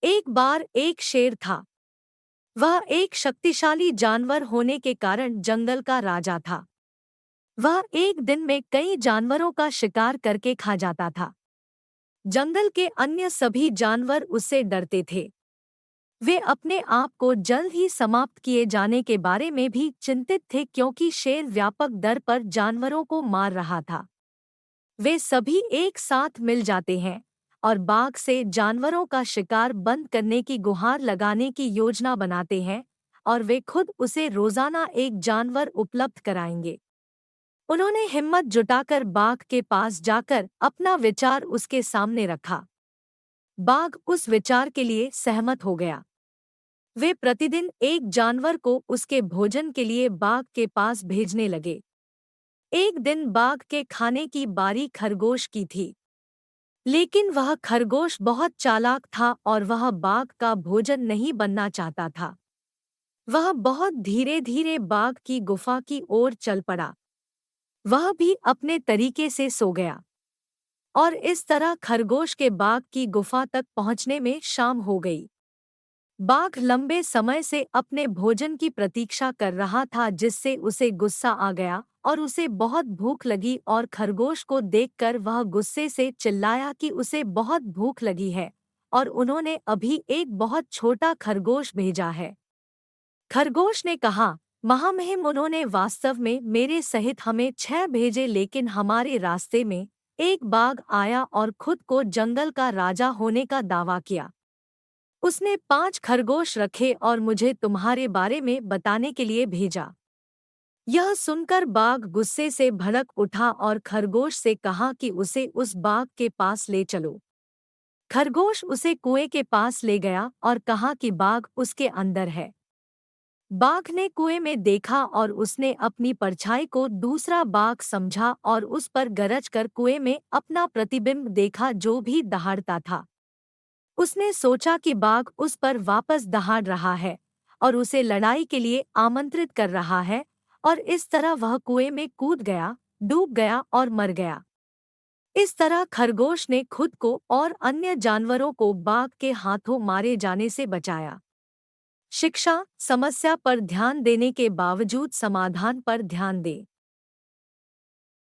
एक बार एक शेर था। वह एक शक्तिशाली जानवर होने के कारण जंगल का राजा था। वह एक दिन में कई जानवरों का शिकार करके खा जाता था। जंगल के अन्य सभी जानवर उससे डरते थे। वे अपने आप को जल्द ही समाप्त किए जाने के बारे में भी चिंतित थे, क्योंकि शेर व्यापक दर पर जानवरों को मार रहा था। वे सभी एक साथ मिल जाते हैं और बाघ से जानवरों का शिकार बंद करने की गुहार लगाने की योजना बनाते हैं, और वे खुद उसे रोजाना एक जानवर उपलब्ध कराएंगे। उन्होंने हिम्मत जुटाकर बाघ के पास जाकर अपना विचार उसके सामने रखा। बाघ उस विचार के लिए सहमत हो गया। वे प्रतिदिन एक जानवर को उसके भोजन के लिए बाघ के पास भेजने लगे। एक दिन बाघ के खाने की बारी खरगोश की थी, लेकिन वह खरगोश बहुत चालाक था और वह बाघ का भोजन नहीं बनना चाहता था। वह बहुत धीरे धीरे बाघ की गुफा की ओर चल पड़ा। वह भी अपने तरीके से सो गया, और इस तरह खरगोश के बाघ की गुफा तक पहुंचने में शाम हो गई। बाघ लंबे समय से अपने भोजन की प्रतीक्षा कर रहा था, जिससे उसे गुस्सा आ गया और उसे बहुत भूख लगी, और खरगोश को देखकर वह गुस्से से चिल्लाया कि उसे बहुत भूख लगी है और उन्होंने अभी एक बहुत छोटा खरगोश भेजा है। खरगोश ने कहा, महामहिम, उन्होंने वास्तव में मेरे सहित हमें 6 भेजे, लेकिन हमारे रास्ते में एक बाघ आया और खुद को जंगल का राजा होने का दावा किया। उसने 5 खरगोश रखे और मुझे तुम्हारे बारे में बताने के लिए भेजा। यह सुनकर बाघ गुस्से से भड़क उठा और खरगोश से कहा कि उसे उस बाघ के पास ले चलो। खरगोश उसे कुएं के पास ले गया और कहा कि बाघ उसके अंदर है। बाघ ने कुएं में देखा और उसने अपनी परछाई को दूसरा बाघ समझा और उस पर गरज कर कुएं में अपना प्रतिबिंब देखा, जो भी दहाड़ता था। उसने सोचा कि बाघ उस पर वापस दहाड़ रहा है और उसे लड़ाई के लिए आमंत्रित कर रहा है, और इस तरह वह कुएं में कूद गया, डूब गया और मर गया। इस तरह खरगोश ने खुद को और अन्य जानवरों को बाघ के हाथों मारे जाने से बचाया। शिक्षा: समस्या पर ध्यान देने के बावजूद समाधान पर ध्यान दें।